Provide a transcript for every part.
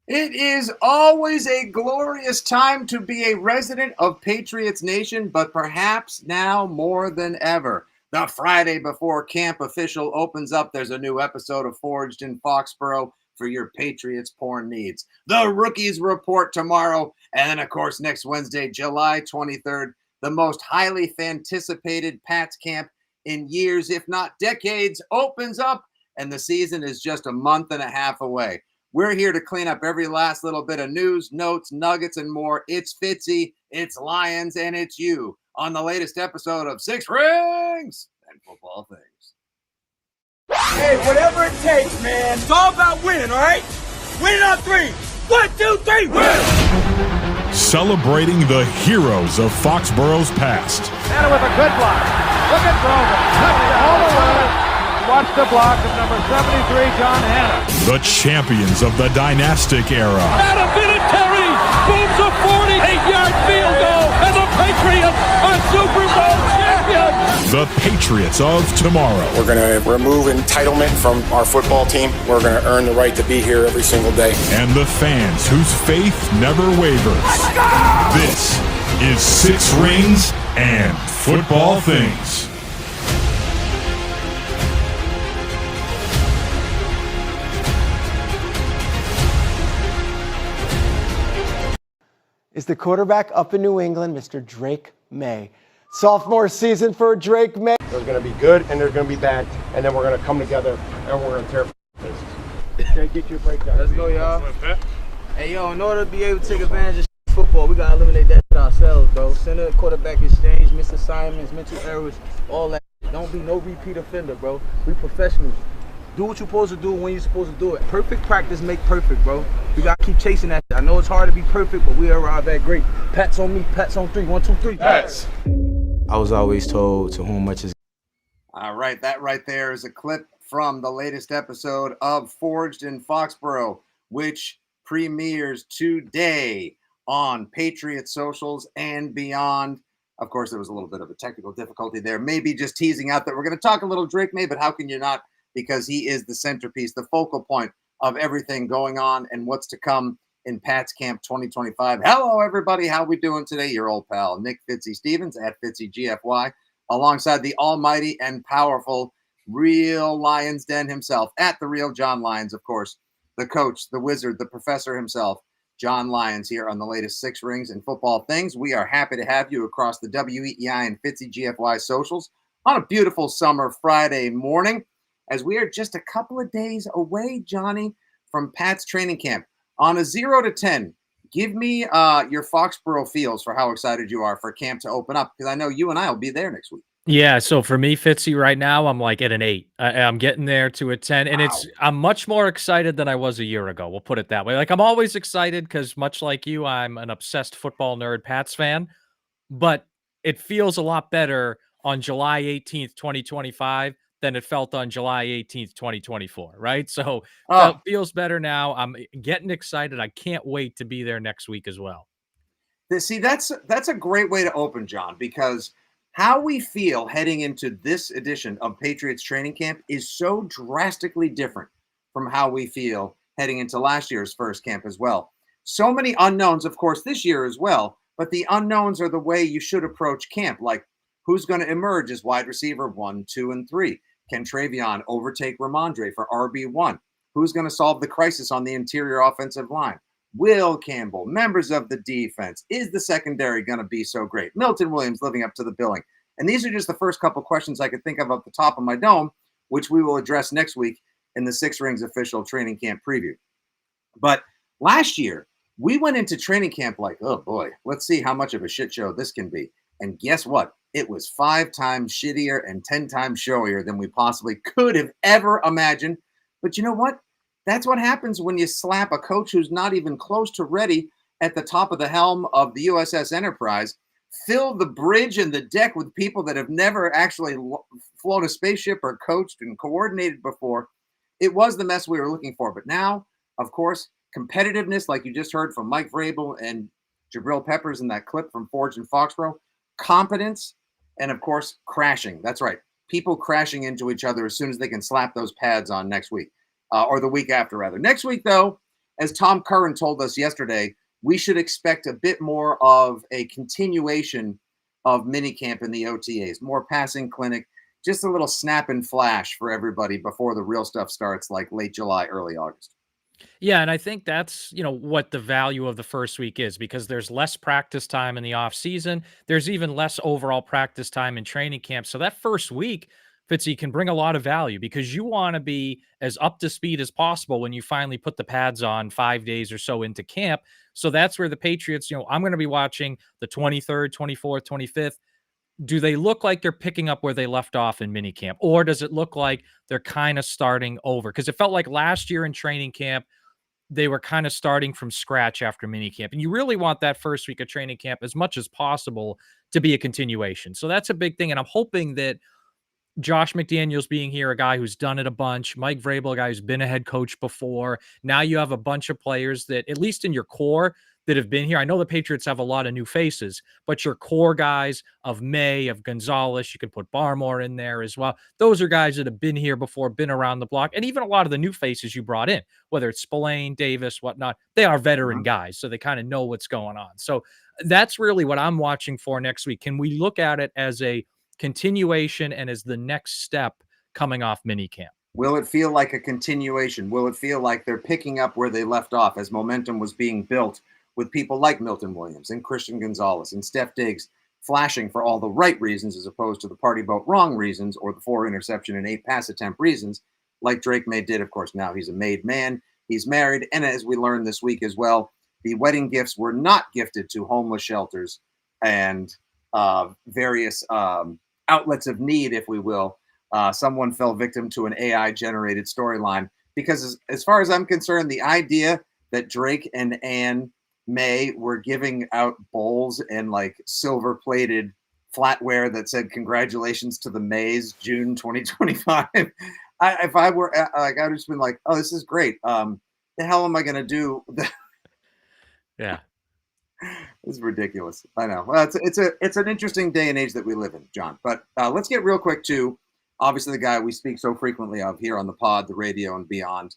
It is always a glorious time to be a resident of Patriots Nation, but perhaps now more than ever. The Friday before camp official opens up, there's a new episode of Forged in Foxborough for your Patriots porn needs. The rookies report tomorrow, and then, of course, next Wednesday, July 23rd, the most highly anticipated Pats camp in years, if not decades, opens up, and the season is just a month and a half away. We're here to clean up every last little bit of news, notes, nuggets, and more. It's Fitzy, it's Lyons, and it's you on the latest episode of Six Rings and Football Things. Hey, whatever it takes, man. It's all about winning, all right? Winning on three. 1, 2, 3, win! Celebrating the heroes of Foxborough's past. And with a good block. Look at Grover. All the way. Watch the block of number 73, John Hanna. The champions of the dynastic era. Adam Vinatieri booms a 48-yard field goal, and the Patriots are Super Bowl champions. The Patriots of tomorrow. We're going to remove entitlement from our football team. We're going to earn the right to be here every single day. And the fans whose faith never wavers. This is Six Rings and Football Things. Is the quarterback up in New England, Mr. Drake May. Sophomore season for Drake May. There's going to be good and there's going to be bad, and then we're going to come together and we're going to tear places. Okay, get your breakdown. Let's go, y'all. Hey, yo, in order to be able to take advantage of football, we got to eliminate that shit ourselves, bro. Center quarterback exchange, missed assignments, mental errors, all that. Don't be no repeat offender, bro. We professionals. Do what you're supposed to do when you're supposed to do it. Perfect practice make perfect, bro. We got to keep chasing that shit. I know it's hard to be perfect, but we arrive at great. Pats on me, pats on 3. 1, 2, 3. Pats. I was always told to whom much is. All right, that right there is a clip from the latest episode of Forged in Foxborough, which premieres today on Patriot socials and beyond. Of course, there was a little bit of a technical difficulty there. Maybe just teasing out that we're going to talk a little Drake May, but how can you not? Because he is the centerpiece, the focal point of everything going on and what's to come in Pats Camp 2025. Hello, everybody. How we doing today? Your old pal, Nick Fitzy Stevens at FitzyGFY, alongside the almighty and powerful real Lyons Den himself, at the real John Lyons, of course, the coach, the wizard, the professor himself, John Lyons, here on the latest Six Rings and Football Things. We are happy to have you across the WEEI and FitzyGFY socials on a beautiful summer Friday morning, as we are just a couple of days away, Johnny, from Pat's training camp. On a 0 to 10, give me your Foxborough feels for how excited you are for camp to open up, because I know you and I will be there next week. Yeah, so for me, Fitzy, right now, I'm like at an 8. I'm getting there to a 10, and I'm much more excited than I was a year ago. We'll put it that way. Like, I'm always excited because, much like you, I'm an obsessed football nerd Pats fan, but it feels a lot better on July 18th, 2025 than it felt on July 18th, 2024, right? So it feels better now. I'm getting excited. I can't wait to be there next week as well. See, that's a great way to open, John, because how we feel heading into this edition of Patriots training camp is so drastically different from how we feel heading into last year's first camp as well. So many unknowns, of course, this year as well, but the unknowns are the way you should approach camp, like who's going to emerge as wide receiver 1, 2, and 3. Can Travion overtake Ramondre for RB1? Who's going to solve the crisis on the interior offensive line? Will Campbell, members of the defense, is the secondary going to be so great? Milton Williams living up to the billing. And these are just the first couple questions I could think of off the top of my dome, which we will address next week in the Six Rings official training camp preview. But last year, we went into training camp like, oh boy, let's see how much of a shit show this can be. And guess what? It was 5 times shittier and 10 times showier than we possibly could have ever imagined. But you know what? That's what happens when you slap a coach who's not even close to ready at the top of the helm of the USS Enterprise, fill the bridge and the deck with people that have never actually flown a spaceship or coached and coordinated before. It was the mess we were looking for. But now, of course, competitiveness, like you just heard from Mike Vrabel and Jabril Peppers in that clip from Forge and Foxborough, competence, and of course, crashing. That's right. People crashing into each other as soon as they can slap those pads on next week. Or the week after, rather. Next week, though, as Tom Curran told us yesterday, we should expect a bit more of a continuation of minicamp in the OTAs, more passing clinic, just a little snap and flash for everybody before the real stuff starts, like late July, early August. Yeah, and I think that's, what the value of the first week is because there's less practice time in the off season. There's even less overall practice time in training camp. So that first week, Fitzy, can bring a lot of value because you want to be as up to speed as possible when you finally put the pads on 5 days or so into camp. So that's where the Patriots, I'm going to be watching the 23rd, 24th, 25th. Do they look like they're picking up where they left off in minicamp? Or does it look like they're kind of starting over? Because it felt like last year in training camp, they were kind of starting from scratch after minicamp. And you really want that first week of training camp as much as possible to be a continuation. So that's a big thing. And I'm hoping that Josh McDaniels being here, a guy who's done it a bunch, Mike Vrabel, a guy who's been a head coach before. Now you have a bunch of players that, at least in your core, that have been here. I know the Patriots have a lot of new faces, but your core guys of May, of Gonzalez, you can put Barmore in there as well. Those are guys that have been here before, been around the block, and even a lot of the new faces you brought in, whether it's Spillane, Davis, whatnot, they are veteran guys, so they kind of know what's going on. So that's really what I'm watching for next week. Can we look at it as a continuation and as the next step coming off minicamp? Will it feel like a continuation? Will it feel like they're picking up where they left off as momentum was being built with people like Milton Williams and Christian Gonzalez and Steph Diggs flashing for all the right reasons as opposed to the party boat wrong reasons or the 4 interception and 8 pass attempt reasons like Drake May did. Of course, now he's a made man. He's married. And as we learned this week as well, the wedding gifts were not gifted to homeless shelters and various outlets of need, if we will. Someone fell victim to an AI-generated storyline because as far as I'm concerned, the idea that Drake and Ann May were giving out bowls and like silver-plated flatware that said "Congratulations to the Mays, June 2025." If I were like, I'd just been like, "Oh, this is great. The hell am I going to do?" Yeah, it's ridiculous. I know. Well, it's an interesting day and age that we live in, John. But let's get real quick to obviously the guy we speak so frequently of here on the pod, the radio, and beyond.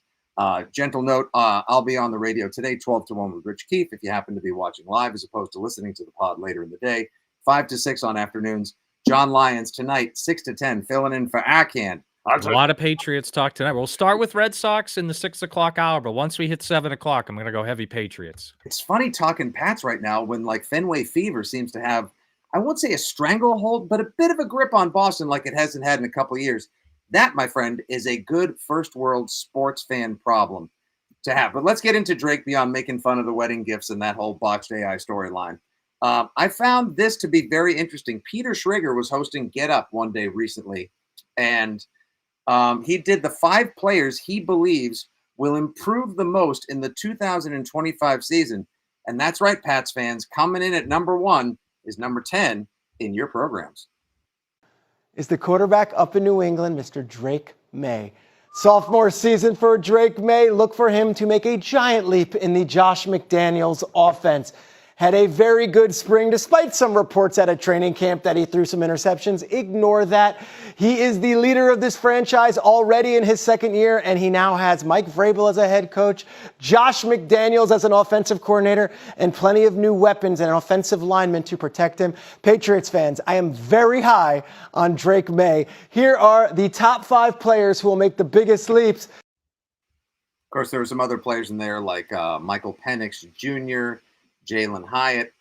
Gentle note, I'll be on the radio today, 12 to 1 with Rich Keefe, if you happen to be watching live as opposed to listening to the pod later in the day. 5 to 6 on afternoons. John Lyons tonight, 6 to 10, filling in for Akan. A lot of Patriots talk tonight. We'll start with Red Sox in the 6 o'clock hour, but once we hit 7 o'clock, I'm going to go heavy Patriots. It's funny talking Pats right now when like Fenway fever seems to have, I won't say a stranglehold, but a bit of a grip on Boston like it hasn't had in a couple of years. That, my friend, is a good first world sports fan problem to have. But let's get into Drake beyond making fun of the wedding gifts and that whole botched AI storyline. I found this to be very interesting. Peter Schrager was hosting Get Up one day recently, and he did the 5 players he believes will improve the most in the 2025 season. And that's right, Pats fans. Coming in at number 1 is number 10 in your programs. Is the quarterback up in New England, Mr. Drake May. Sophomore season for Drake May. Look for him to make a giant leap in the Josh McDaniels offense. Had a very good spring, despite some reports at a training camp that he threw some interceptions. Ignore that. He is the leader of this franchise already in his second year, and he now has Mike Vrabel as a head coach, Josh McDaniels as an offensive coordinator, and plenty of new weapons and an offensive lineman to protect him. Patriots fans, I am very high on Drake May. Here are the top 5 players who will make the biggest leaps. Of course, there were some other players in there like Michael Penix Jr., Jalen Hyatt,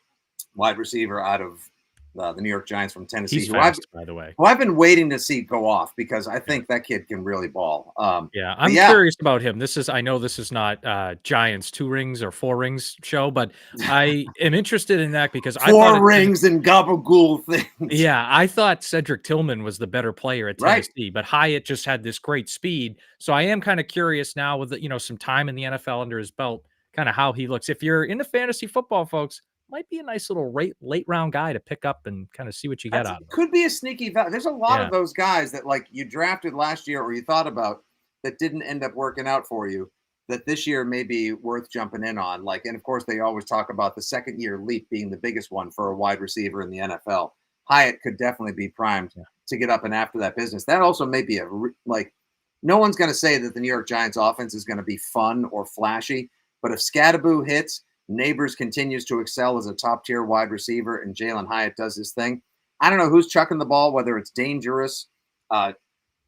wide receiver out of the New York Giants from Tennessee. He's fast, by the way. Who I've been waiting to see go off because I think that kid can really ball. I'm curious about him. I know this is not Giants 2 rings or 4 rings show, but I am interested in that because I thought 4 rings and gabagool things. Yeah, I thought Cedric Tillman was the better player at Tennessee, but Hyatt just had this great speed. So I am kind of curious now with some time in the NFL under his belt, kind of how he looks. If you're into fantasy football, folks, might be a nice little late round guy to pick up and kind of see what you get out of him. Could be a sneaky value. There's a lot of those guys that like you drafted last year or you thought about that didn't end up working out for you that this year may be worth jumping in on. Like, and of course they always talk about the second year leap being the biggest one for a wide receiver in the NFL. Hyatt could definitely be primed to get up and after that business. That also may be no one's going to say that the New York Giants offense is going to be fun or flashy, But if Scadaboo hits, Neighbors continues to excel as a top-tier wide receiver, and Jalen Hyatt does his thing. I don't know who's chucking the ball, whether it's Dangerous, uh,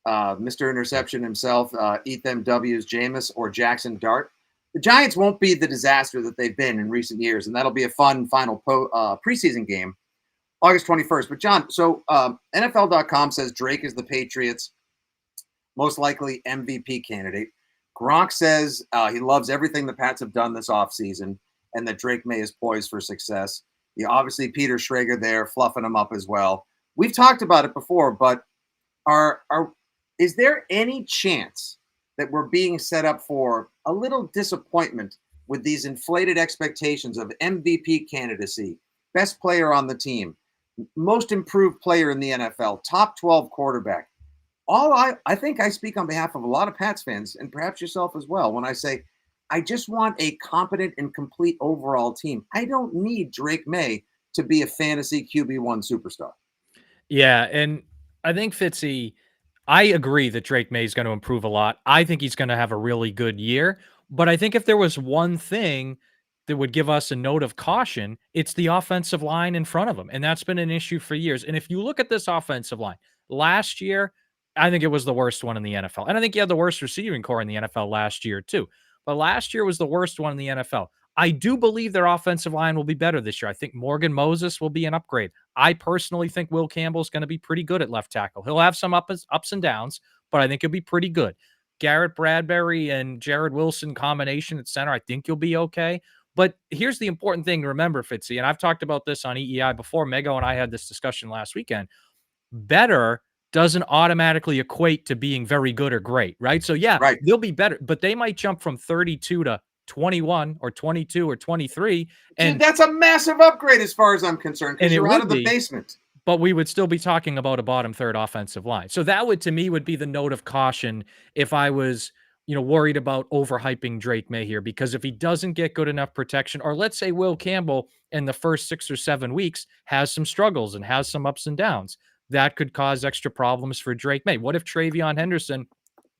Mr. Interception himself, Ethan W's Jameis, or Jackson Dart. The Giants won't be the disaster that they've been in recent years, and that'll be a fun final preseason game, August 21st. But, John, so NFL.com says Drake is the Patriots' most likely MVP candidate. Gronk says he loves everything the Pats have done this offseason and that Drake May is poised for success. Obviously, Peter Schrager there fluffing him up as well. We've talked about it before, but is there any chance that we're being set up for a little disappointment with these inflated expectations of MVP candidacy, best player on the team, most improved player in the NFL, top 12 quarterback? I think I speak on behalf of a lot of Pats fans, and perhaps yourself as well, when I say I just want a competent and complete overall team. I don't need Drake May to be a fantasy QB1 superstar. Yeah, and I think Fitzy, I agree that Drake May is going to improve a lot. I think he's going to have a really good year. But I think if there was one thing that would give us a note of caution, it's the offensive line in front of him. And that's been an issue for years. And if you look at this offensive line, last year, I think it was the worst one in the NFL. And I think you had the worst receiving core in the NFL last year, too. But last year was the worst one in the NFL. I do believe their offensive line will be better this year. I think Morgan Moses will be an upgrade. I personally think Will Campbell's going to be pretty good at left tackle. He'll have some ups and downs, but I think he'll be pretty good. Garrett Bradbury and Jared Wilson combination at center, I think you'll be okay. But here's the important thing to remember, Fitzy, and I've talked about this on EEI before. Mego and I had this discussion last weekend. Better doesn't automatically equate to being very good or great, right? So, yeah, right. They'll be better, but they might jump from 32 to 21 or 22 or 23. And dude, that's a massive upgrade as far as I'm concerned, because you're out of the basement. But we would still be talking about a bottom third offensive line. So that would, to me, would be the note of caution if I was, worried about overhyping Drake May here, because if he doesn't get good enough protection, or let's say Will Campbell in the first 6 or 7 weeks has some struggles and has some ups and downs, that could cause extra problems for Drake May. What if Travion Henderson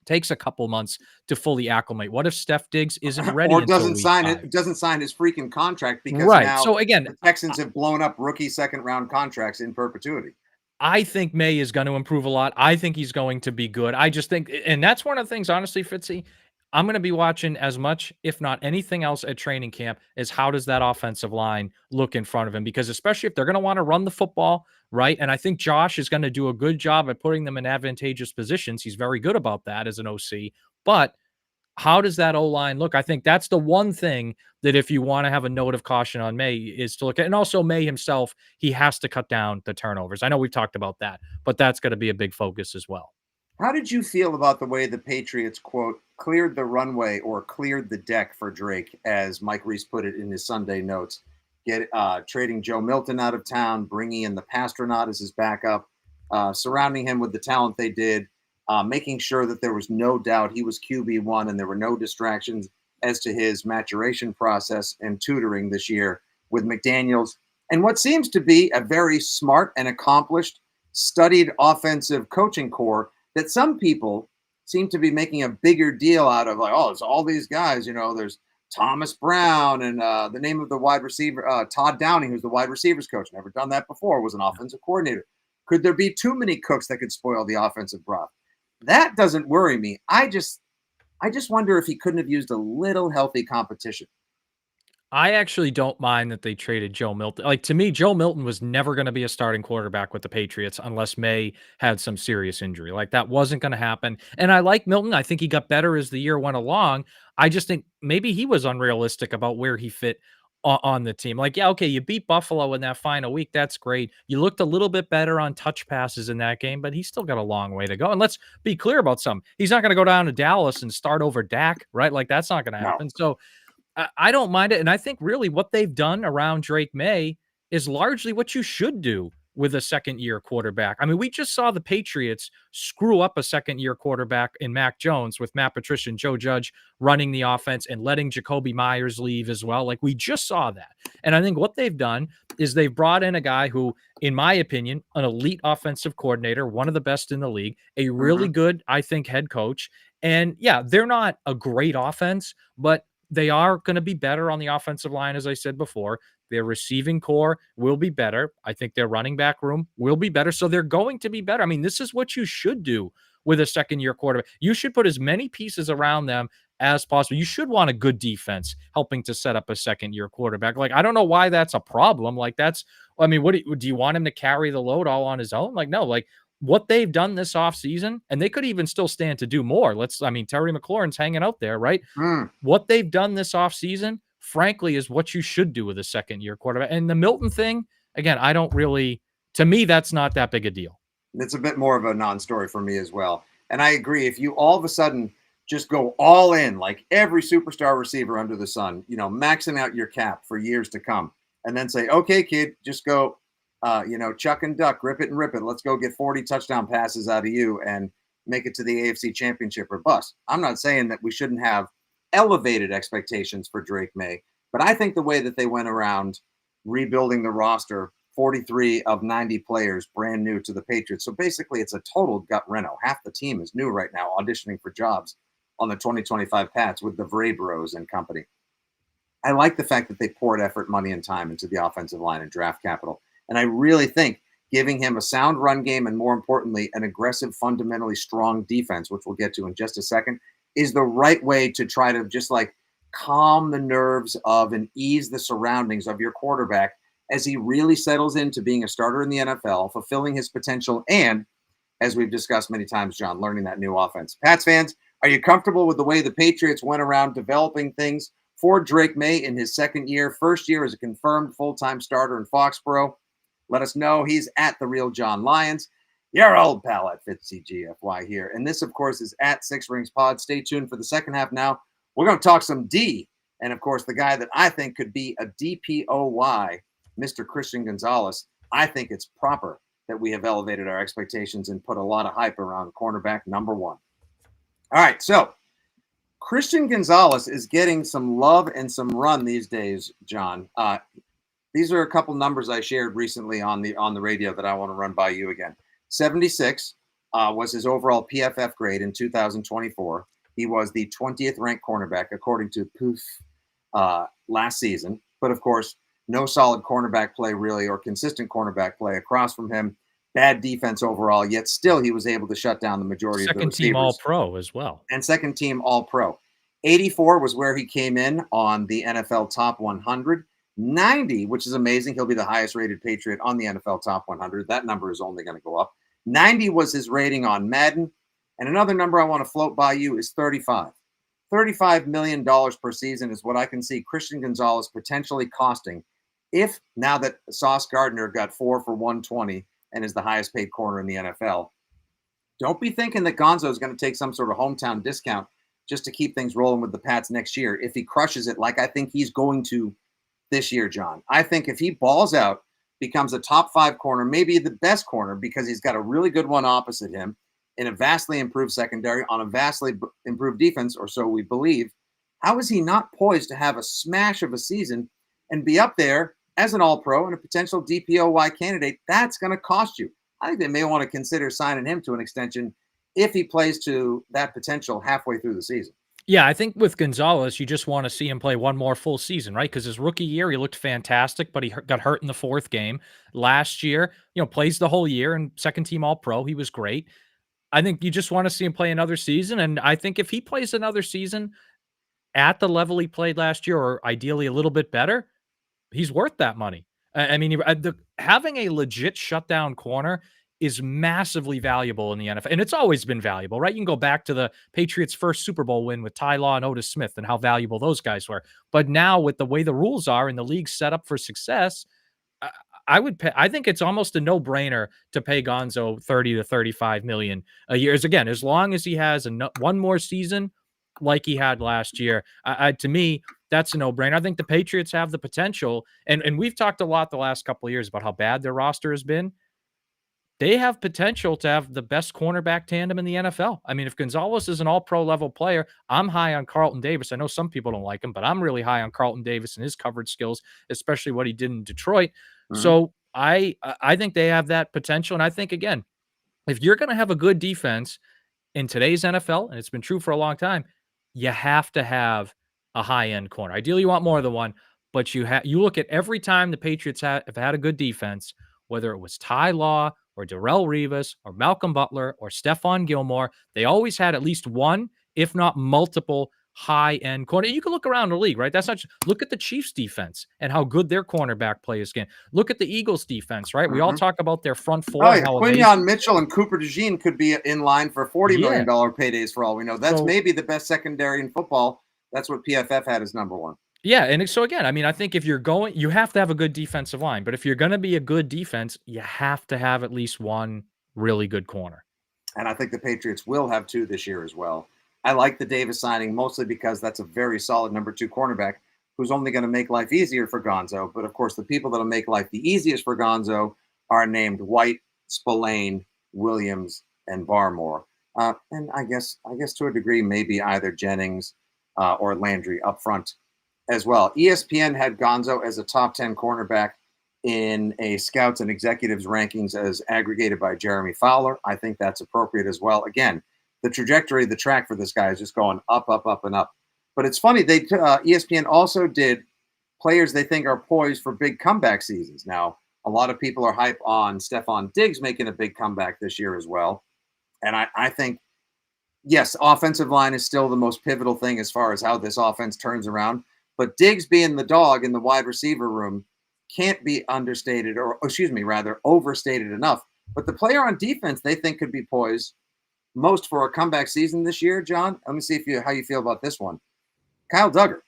takes a couple months to fully acclimate? What if Steph Diggs isn't ready or doesn't sign his freaking contract because now so again, the Texans have blown up rookie second round contracts in perpetuity? I think May is going to improve a lot. I think he's going to be good. I just think, and that's one of the things, honestly, Fitzy, I'm going to be watching as much, if not anything else at training camp, is how does that offensive line look in front of him? Because especially if they're going to want to run the football, right? And I think Josh is going to do a good job at putting them in advantageous positions. He's very good about that as an OC. But how does that O-line look? I think that's the one thing that if you want to have a note of caution on May is to look at. And also May himself, he has to cut down the turnovers. I know we've talked about that, but that's going to be a big focus as well. How did you feel about the way the Patriots, quote, cleared the runway or cleared the deck for Drake, as Mike Reese put it in his Sunday notes, trading Joe Milton out of town, bringing in the Pastronaut as his backup, surrounding him with the talent they did, making sure that there was no doubt he was QB1 and there were no distractions as to his maturation process and tutoring this year with McDaniels, and what seems to be a very smart and accomplished, studied offensive coaching core that some people seem to be making a bigger deal out of, like, oh, it's all these guys, there's Thomas Brown and the name of the wide receiver, Todd Downing, who's the wide receivers coach. Never done that before, was an offensive coordinator. Could there be too many cooks that could spoil the offensive broth? That doesn't worry me. I just wonder if he couldn't have used a little healthy competition. I actually don't mind that they traded Joe Milton. Like, to me, Joe Milton was never going to be a starting quarterback with the Patriots unless May had some serious injury. Like, that wasn't going to happen. And I like Milton. I think he got better as the year went along. I just think maybe he was unrealistic about where he fit on the team. Like, yeah, okay, you beat Buffalo in that final week. That's great. You looked a little bit better on touch passes in that game, but he's still got a long way to go. And let's be clear about something. He's not going to go down to Dallas and start over Dak, right? Like, that's not going to happen. So I don't mind it. And I think really what they've done around Drake May is largely what you should do with a second-year quarterback. I mean, we just saw the Patriots screw up a second-year quarterback in Mac Jones with Matt Patricia and Joe Judge running the offense and letting Jacoby Myers leave as well. Like, we just saw that. And I think what they've done is they've brought in a guy who, in my opinion, an elite offensive coordinator, one of the best in the league, a really good, I think, head coach. And yeah, they're not a great offense, but they are going to be better on the offensive line, as I said before. Their receiving core will be better. I think their running back room will be better. So they're going to be better. I mean, this is what you should do with a second-year quarterback. You should put as many pieces around them as possible. You should want a good defense helping to set up a second-year quarterback. Like, I don't know why that's a problem. Like, I mean, what do you want him to carry the load all on his own? Like, no, like what they've done this offseason, and they could even still stand to do more. I mean, Terry McLaurin's hanging out there, right? What they've done this offseason, frankly, is what you should do with a second-year quarterback. And the Milton thing, again, to me, that's not that big a deal. It's a bit more of a non-story for me as well. And I agree. If you all of a sudden just go all in, like every superstar receiver under the sun, maxing out your cap for years to come, and then say, okay, kid, just go, chuck and duck, rip it and rip it. Let's go get 40 touchdown passes out of you and make it to the AFC Championship or bust. I'm not saying that we shouldn't have elevated expectations for Drake May, but I think the way that they went around rebuilding the roster, 43 of 90 players brand new to the Patriots. So basically it's a total gut reno. Half the team is new right now auditioning for jobs on the 2025 Pats with the Vrabros and company. I like the fact that they poured effort, money, and time into the offensive line and draft capital. And I really think giving him a sound run game and, more importantly, an aggressive, fundamentally strong defense, which we'll get to in just a second, is the right way to try to just like calm the nerves of and ease the surroundings of your quarterback as he really settles into being a starter in the NFL, fulfilling his potential, and, as we've discussed many times, John, learning that new offense. Pats fans, are you comfortable with the way the Patriots went around developing things for Drake May in his second year, first year as a confirmed full-time starter in Foxborough? Let us know. He's at The Real John Lyons. Your old pal at Fitzy GFY here. And this, of course, is at Six Rings Pod. Stay tuned for the second half now. We're going to talk some D. And, of course, the guy that I think could be a DPOY, Mr. Christian Gonzalez. I think it's proper that we have elevated our expectations and put a lot of hype around cornerback number one. All right, so Christian Gonzalez is getting some love and some run these days, John. These are a couple numbers I shared recently on the radio that I want to run by you again. 76 was his overall PFF grade in 2024. He was the 20th ranked cornerback according to Poof last season. But of course, no solid cornerback play really, or consistent cornerback play across from him. Bad defense overall, yet still he was able to shut down the majority of the receivers. Second team All-Pro as well. And second team All-Pro. 84 was where he came in on the NFL Top 100. 90, which is amazing. He'll be the highest rated Patriot on the NFL Top 100. That number is only going to go up. 90 was his rating on Madden. And another number I want to float by you is 35. $35 million per season is what I can see Christian Gonzalez potentially costing if, now that Sauce Gardner got 4 for 120 and is the highest paid corner in the NFL. Don't be thinking that Gonzo is going to take some sort of hometown discount just to keep things rolling with the Pats next year if he crushes it like I think he's going to this year, John. I think if he balls out, becomes a top 5 corner, maybe the best corner because he's got a really good one opposite him in a vastly improved secondary on a vastly improved defense, or so we believe, how is he not poised to have a smash of a season and be up there as an All-Pro and a potential DPOY candidate? That's going to cost you. I think they may want to consider signing him to an extension if he plays to that potential halfway through the season. Yeah, I think with Gonzalez, you just want to see him play one more full season, right? Because his rookie year, he looked fantastic, but he got hurt in the 4th game. Last year, plays the whole year and second team All-Pro. He was great. I think you just want to see him play another season. And I think if he plays another season at the level he played last year, or ideally a little bit better, he's worth that money. I mean, having a legit shutdown corner is massively valuable in the NFL. And it's always been valuable, right? You can go back to the Patriots' first Super Bowl win with Ty Law and Otis Smith and how valuable those guys were. But now with the way the rules are and the league set up for success, I think it's almost a no-brainer to pay Gonzo 30 to 35 million a year. As long as he has one more season like he had last year, to me, that's a no-brainer. I think the Patriots have the potential, and we've talked a lot the last couple of years about how bad their roster has been. They have potential to have the best cornerback tandem in the NFL. I mean, if Gonzalez is an All-Pro level player, I'm high on Carlton Davis. I know some people don't like him, but I'm really high on Carlton Davis and his coverage skills, especially what he did in Detroit. Mm-hmm. So I think they have that potential. And I think, again, if you're going to have a good defense in today's NFL, and it's been true for a long time, you have to have a high-end corner. Ideally, you want more than one, but you look at every time the Patriots have had a good defense, whether it was Ty Law or Darrelle Revis or Malcolm Butler or Stephon Gilmore, they always had at least one, if not multiple, high-end corner. You can look around the league, right? That's not just, look at the Chiefs defense and how good their cornerback play is getting. Look at the Eagles defense, right? We all talk about their front four Oh, and yeah. how Quinyon amazing. Mitchell and Cooper DeJean could be in line for $40 million paydays for all we know. That's maybe the best secondary in football. That's what PFF had as number one. Yeah, and so again, I mean, I think if you're going, you have to have a good defensive line. But if you're going to be a good defense, you have to have at least one really good corner. And I think the Patriots will have two this year as well. I like the Davis signing mostly because that's a very solid number 2 cornerback who's only going to make life easier for Gonzo. But of course, the people that'll make life the easiest for Gonzo are named White, Spillane, Williams, and Barmore. And I guess to a degree, maybe either Jennings or Landry up front as well. ESPN had Gonzo as a top 10 cornerback in a scouts and executives rankings as aggregated by Jeremy Fowler. I think that's appropriate as well. Again, the trajectory, the track for this guy is just going up, up, up, and up. But it's funny, they ESPN also did players they think are poised for big comeback seasons. Now, a lot of people are hype on Stephon Diggs making a big comeback this year as well. And I think, yes, offensive line is still the most pivotal thing as far as how this offense turns around. But Diggs being the dog in the wide receiver room can't be understated, or excuse me, rather overstated enough. But the player on defense they think could be poised most for a comeback season this year, John. Let me see how you feel about this one. Kyle Duggar.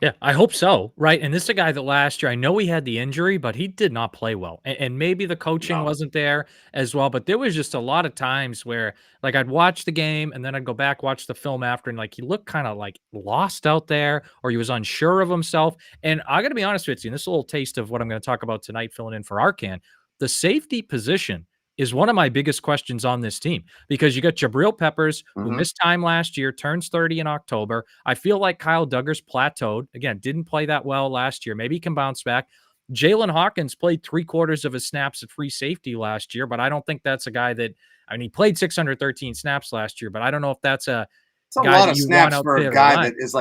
Yeah, I hope so, right? And this is a guy that last year, I know he had the injury, but he did not play well. And maybe the coaching wasn't there as well, but there was just a lot of times where, like, I'd watch the game and then I'd go back, watch the film after, and, like, he looked kind of, like, lost out there, or he was unsure of himself. And I got to be honest with you, and this is a little taste of what I'm going to talk about tonight, filling in for Arcan. The safety position is one of my biggest questions on this team, because you got Jabril Peppers, who missed time last year, turns 30 in October. I feel like Kyle Duggar's plateaued. Again, didn't play that well last year. Maybe he can bounce back. Jalen Hawkins played 3/4 of his snaps at free safety last year, but I don't think that's a guy that, I mean, he played 613 snaps last year, but I don't know if that's a It's a guy lot that of you snaps want out for there a to guy line. that is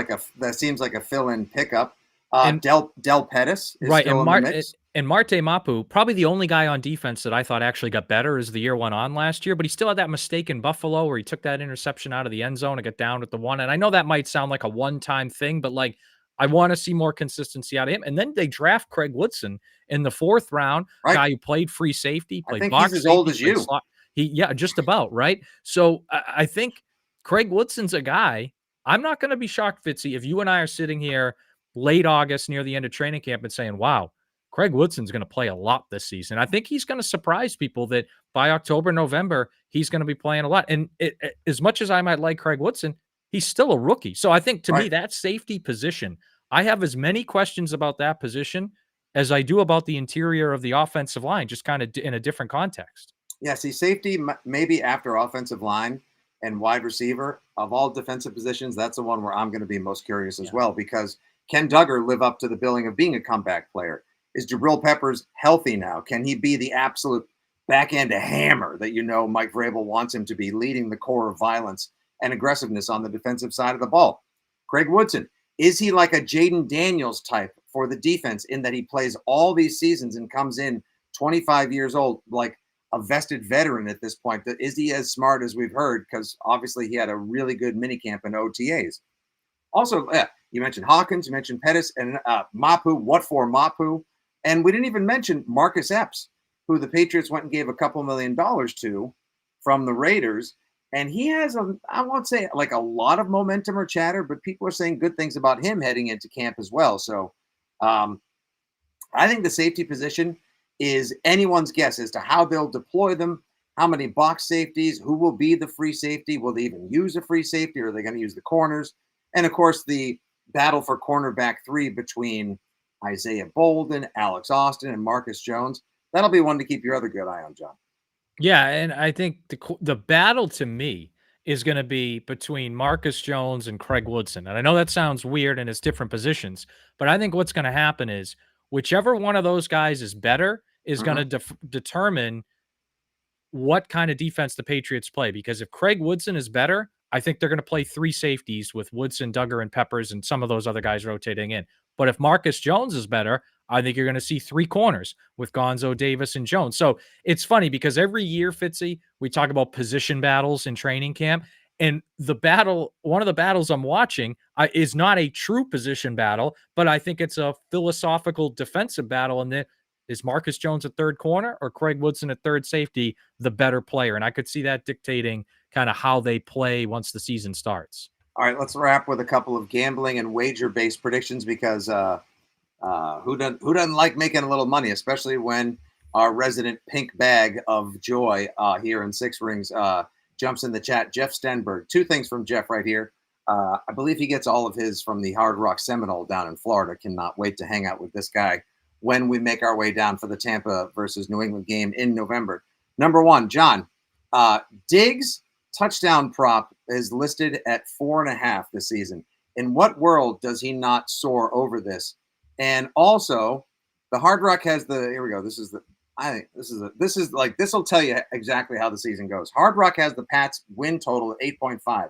that seems like a fill-in pickup. And Del Pettis is right, still in the mix. and Marte Mapu, probably the only guy on defense that I thought actually got better as the year went on last year, but he still had that mistake in Buffalo where he took that interception out of the end zone and got down at the one. And I know that might sound like a one-time thing, but, like, I want to see more consistency out of him. And then they draft Craig Woodson in the 4th round, guy who played free safety, I played think box he's as safety, old as played you. slot. Yeah, just about, right? So I think Craig Woodson's a guy. I'm not going to be shocked, Fitzy, if you and I are sitting here late August near the end of training camp and saying, wow, Craig Woodson's going to play a lot this season. I think he's going to surprise people that by October, November, he's going to be playing a lot. And as much as I might like Craig Woodson, he's still a rookie. So I think, to me, that safety position, I have as many questions about that position as I do about the interior of the offensive line, just kind of in a different context. Yeah, see, safety maybe after offensive line and wide receiver, of all defensive positions, that's the one where I'm going to be most curious as well, because can Duggar live up to the billing of being a comeback player? Is Jabril Peppers healthy now? Can he be the absolute back-end hammer that Mike Vrabel wants him to be, leading the core of violence and aggressiveness on the defensive side of the ball? Craig Woodson, is he like a Jaden Daniels type for the defense in that he plays all these seasons and comes in 25 years old, like a vested veteran at this point? Is he as smart as we've heard? Because obviously he had a really good minicamp in OTAs. Also, you mentioned Hawkins, you mentioned Pettis, and Mapu. What for Mapu? And we didn't even mention Marcus Epps, who the Patriots went and gave a couple $1 million to from the Raiders. And he has, I won't say like a lot of momentum or chatter, but people are saying good things about him heading into camp as well. So I think the safety position is anyone's guess as to how they'll deploy them, how many box safeties, who will be the free safety, will they even use a free safety, or are they going to use the corners? And, of course, the battle for cornerback 3 between Isaiah Bolden, Alex Austin, and Marcus Jones. That'll be one to keep your other good eye on, John. Yeah, and I think the battle to me is going to be between Marcus Jones and Craig Woodson. And I know that sounds weird and it's different positions, but I think what's going to happen is whichever one of those guys is better is going to determine what kind of defense the Patriots play. Because if Craig Woodson is better, I think they're going to play 3 safeties with Woodson, Duggar, and Peppers, and some of those other guys rotating in. But if Marcus Jones is better, I think you're going to see 3 corners with Gonzo, Davis, and Jones. So it's funny because every year, Fitzy, we talk about position battles in training camp. And one of the battles I'm watching is not a true position battle, but I think it's a philosophical defensive battle. And then is Marcus Jones at third corner or Craig Woodson at third safety the better player? And I could see that dictating kind of how they play once the season starts. All right, let's wrap with a couple of gambling and wager-based predictions because who doesn't like making a little money, especially when our resident pink bag of joy here in Six Rings jumps in the chat. Jeff Stenberg. 2 things from Jeff right here. I believe he gets all of his from the Hard Rock Seminole down in Florida. Cannot wait to hang out with this guy when we make our way down for the Tampa versus New England game in November. Number 1, John, Diggs touchdown prop is listed at 4.5 this season. In what world does he not soar over this? And also, the Hard Rock has the, here we go. This will tell you exactly how the season goes. Hard Rock has the Pats win total at 8.5.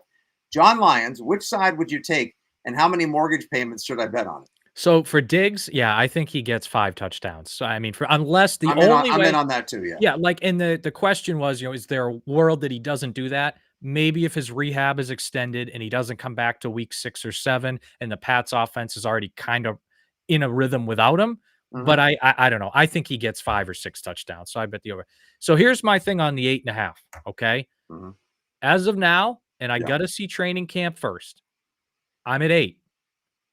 John Lyons, which side would you take, and how many mortgage payments should I bet on it? So for Diggs, yeah, I think he gets 5 touchdowns. So I mean, unless the I'm in on that too. Yeah. Yeah, like, and the question was, is there a world that he doesn't do that? Maybe if his rehab is extended and he doesn't come back to week 6 or 7, and the Pats offense is already kind of in a rhythm without him. Mhm. But I don't know. I think he gets 5 or 6 touchdowns. So I bet the over. So here's my thing on the 8.5. Okay. Mhm. As of now, and I Yeah. got to see training camp first. I'm at 8.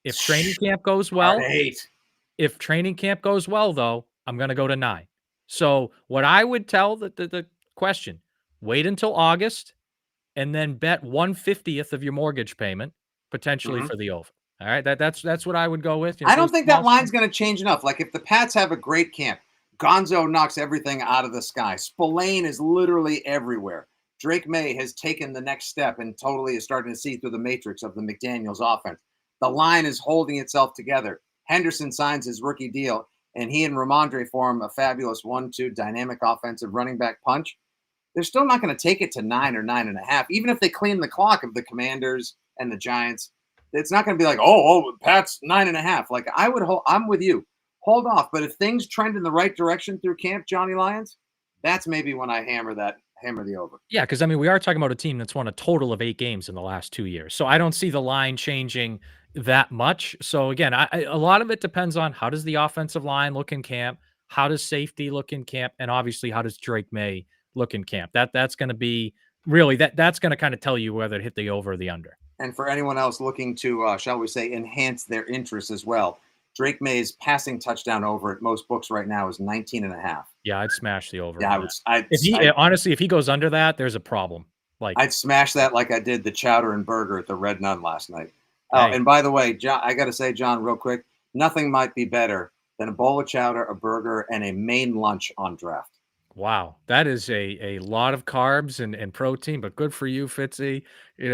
If training camp goes well, At 8. if training camp goes well, though, I'm going to go to 9. So what I would tell the question, wait until August and then bet 1/50th of your mortgage payment potentially Mhm. for the over. All right. That's what I would go with. I don't think that line's going to change enough. Like if the Pats have a great camp, Gonzo knocks everything out of the sky. Spillane is literally everywhere. Drake May has taken the next step and totally is starting to see through the matrix of the McDaniels offense. The line is holding itself together. Henderson signs his rookie deal, and he and Ramondre form a fabulous 1-2 dynamic offensive running back punch. They're still not going to take it to 9 or 9.5, even if they clean the clock of the Commanders and the Giants. It's not going to be like, Pat's 9.5. Like I'm with you. Hold off. But if things trend in the right direction through camp, Johnny Lyons, that's maybe when I hammer the over. Yeah, because I mean, we are talking about a team that's won a total of 8 games in the last 2 years. So I don't see the line changing that much. So again, a lot of it depends on how does the offensive line look in camp, how does safety look in camp, and obviously how does Drake May look in camp. That's going to be really that's going to kind of tell you whether to hit the over or the under. And for anyone else looking to, shall we say, enhance their interest as well, Drake May's passing touchdown over at most books right now is 19.5. Yeah, I'd smash the over. Yeah, honestly, if he goes under that, there's a problem. Like I'd smash that like I did the chowder and burger at the Red Nun last night. Hey. And by the way, John, I got to say, John, real quick, nothing might be better than a bowl of chowder, a burger, and a main lunch on draft. Wow, that is a lot of carbs and protein, but good for you, Fitzy. You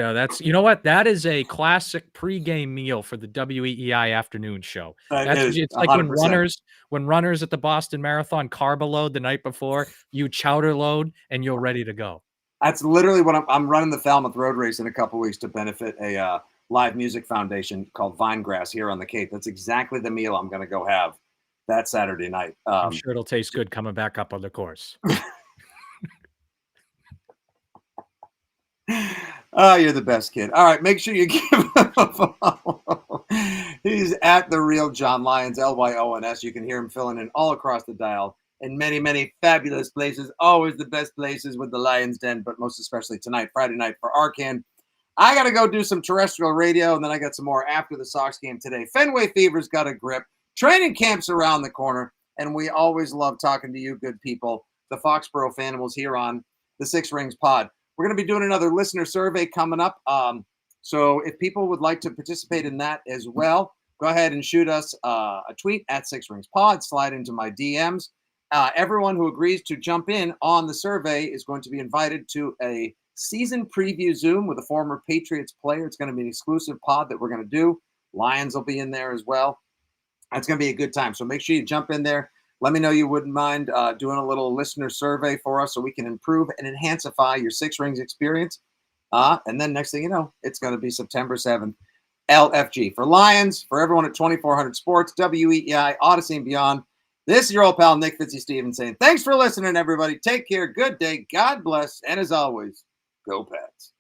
know what? That is a classic pregame meal for the WEEI afternoon show. It's like 100%. when runners at the Boston Marathon carb load the night before, you chowder load and you're ready to go. That's literally what I'm running the Falmouth Road Race in a couple weeks to benefit a live music foundation called Vinegrass here on the Cape. That's exactly the meal I'm going to go have that Saturday night. I'm sure it'll taste good coming back up on the course. Oh, you're the best kid. All right, make sure you give him a follow. He's at the real John Lyons, Lyons. You can hear him filling in all across the dial in many, many fabulous places. Always the best places with the Lions Den, but most especially tonight, Friday night for Arcan. I got to go do some terrestrial radio, and then I got some more after the Sox game today. Fenway Fever's got a grip. Training camp's around the corner, and we always love talking to you good people, the Foxborough Fanimals here on the Six Rings Pod. We're going to be doing another listener survey coming up. So if people would like to participate in that as well, go ahead and shoot us a tweet at Six Rings Pod. Slide into my DMs. Everyone who agrees to jump in on the survey is going to be invited to a season preview Zoom with a former Patriots player. It's going to be an exclusive pod that we're going to do. Lions will be in there as well. It's going to be a good time. So make sure you jump in there. Let me know you wouldn't mind doing a little listener survey for us so we can improve and enhancify your Six Rings experience. And then next thing you know, it's going to be September 7th, LFG. For Lyons, for everyone at 2400 Sports, WEEI, Odyssey, and beyond, this is your old pal, Nick Fitzy Stevens, saying thanks for listening, everybody. Take care. Good day. God bless. And as always, go Pats.